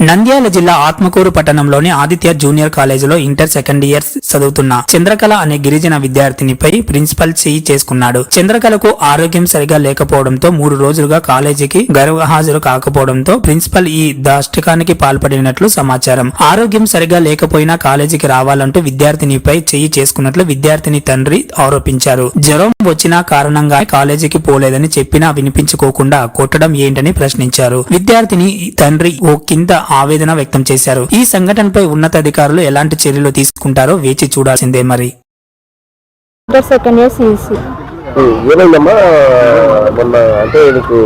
నంద్యాల జిల్లా ఆత్మకూరు పట్టణంలోని ఆదిత్య జూనియర్ కాలేజీలో ఇంటర్ సెకండ్ ఇయర్ చదువుతున్న చంద్రకళ అనే గిరిజన విద్యార్థినిపై ప్రిన్సిపల్ చేయి చేసుకున్నాడు. చంద్రకళకు ఆరోగ్యం సరిగా లేకపోవడంతో 3 రోజులుగా కాలేజీకి గైర్హాజరు కాకపోవడంతో ప్రిన్సిపల్ ఈ దాష్టికానికి పాల్పడినట్లు సమాచారం. ఆరోగ్యం సరిగా లేకపోయినా కాలేజీకి రావాలంటూ విద్యార్థినిపై చేయి చేసుకున్నట్లు విద్యార్థిని తండ్రి ఆరోపించారు. జ్వరం వచ్చిన కారణంగా కాలేజీకి పోలేదని చెప్పినా వినిపించుకోకుండా కొట్టడం ఏంటని ప్రశ్నించారు. విద్యార్థిని తండ్రి ఓ కింద ఆవేదన వ్యక్తం చేశారు. ఈ సంఘటనపై ఉన్నతాధికారులు ఎలాంటి చర్యలు తీసుకుంటారో వేచి చూడాల్సిందే. మరి ఏమైందమ్మా మొన్న అంటే నీకు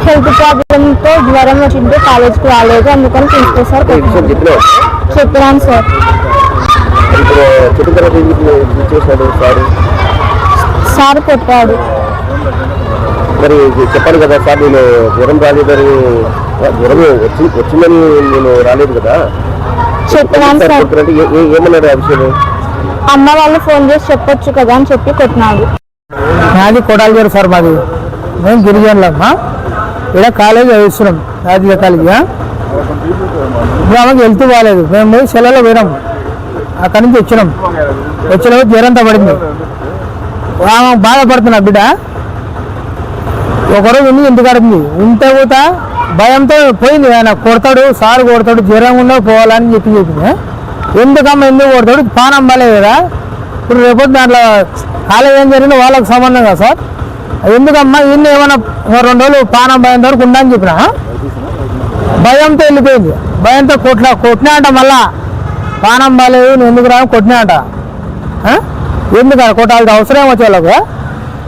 హెల్త్ ప్రాబ్లమ్ తో జ్వరం వచ్చింటే కాలేజ్కి రాలేదు, అందుకని ప్రిన్సిపల్ సార్ చెప్పినాను సార్. సార్ కొట్టాడు. మరి చెప్పాను కదా సార్, నేను జ్వరం రాలేదని, జ్వరం వచ్చిందని నేను రాలేదు కదా చెప్పినాను సార్. ఏమన్నాడు ఆ విషయం? అమ్మ వాళ్ళు ఫోన్ చేసి చెప్పొచ్చు కదా అని చెప్పి కొట్టినాడు. నాది కొడాలి సార్, మాది మేము గిరిజనులమ్మా. ఇక్కడ కాలేజీ చదివిస్తున్నాం, రాజకీయ కాలేజీ. ఇప్పుడు ఆమెకి హెల్త్ బాగాలేదు, మేము సెలలో పోయినాం. అక్కడి నుంచి వచ్చినప్పుడు జ్వరంతో పడింది. ఆమె బాధపడుతున్నా బిడ్డ. ఒకరోజు ఉంది ఇంటికాడుంది, ఉంటే పోతా భయంతో పోయింది. ఆయన కొడతాడు, సార్ కొడతాడు, జ్వరం ఉన్నా పోవాలని చెప్పింది. ఎందుకమ్మా ఎందుకు కొడతాడు? పానం బాలేదు కదా. ఇప్పుడు రేపు దాంట్లో కాలేజ్ ఏం జరిగిందో వాళ్ళకి సంబంధం కదా సార్. ఎందుకమ్మా ఇన్ని ఏమైనా 2 రోజులు పానం భయం వరకు ఉందని చెప్పిన. భయంతో వెళ్ళిపోయింది. భయంతో కొట్టినా అంట. మళ్ళా పానం బాలేదు, నేను ఎందుకు రా కొట్టినా అంట. ఎందుకు కొట్టాల్సిన అవసరం వచ్చే వాళ్ళకు?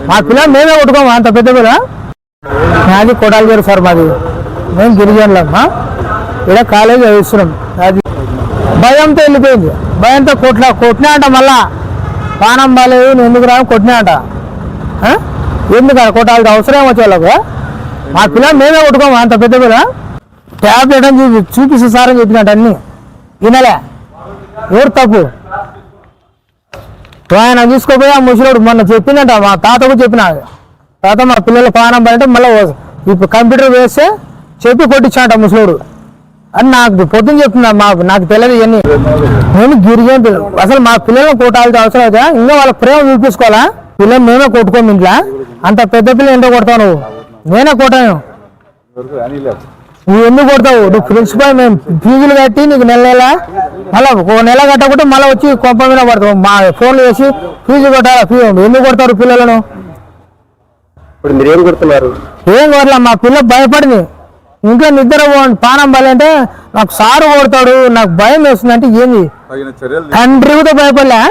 మా పిల్లలు మేమే కొట్టుకోము, అంత పెద్ద పిల్ల. నాది కొడాలి సార్, మాది మేము గిరిజనులమ్మా. ఇక్కడ కాలేజీ చదివిస్తున్నాం. అది భయంతో వెళ్ళిపోయింది. భయంతో కొట్టినా అంట. మళ్ళా పానం బాలేదు, నేను ఎందుకు రా కొట్టినా అంట. ఎందుకు కొట్టాల్సిన అవసరం వచ్చే వాళ్ళకు? మా పిల్లలు మేమే కొట్టుకోము, అంత పెద్ద పిల్ల. ట్యాబ్లెట్ అని చూపిస్తే సార్ అని చెప్పినట్టు అన్ని వినలే. ఎవరు తప్పు? ఆయన చూసుకోపోయి ఆ ముసలోడు మొన్న చెప్పిందంట, మా తాతకు చెప్పిన. తాత మా పిల్లల పానం పడితే మళ్ళీ ఇప్పుడు కంప్యూటర్ వేస్తే చెప్పి కొట్టించాట ముసలోడు అని నాకు పొద్దున్న చెప్తున్నా. నాకు తెలియదు ఇవన్నీ. నేను గిరిజన అసలు మా పిల్లలను కొట్టాల్సిన అవసరం అయితే ఇంకా వాళ్ళ ప్రేమ చూపించుకోవాలా? పిల్లలు మేమే కొట్టుకోము ఇంట్లో. అంత పెద్ద పిల్లలు ఏంటో కొడతావు నువ్వు? నేనే కొట్టాను. నువ్వు ఎందుకు కొడతావు? నువ్వు ప్రిన్సిపల్ మేము ఫీజులు కట్టి నీకు నెల మళ్ళీ 1 నెల కట్టకుంటే మళ్ళీ వచ్చి కొంప మీద పడతావు. మా ఫోన్లు వేసి ఫీజు కొట్టాలా? ఎందుకు కొడతారు పిల్లలను? ఏం కొడుతున్నారు? ఏం కొడలే, మా పిల్ల భయపడింది. ఇంకా నిద్ర పానం బాలంటే నాకు సారు కొడతాడు, నాకు భయం వేస్తుంది అంటే ఏంది? తండ్రితో భయపడలే.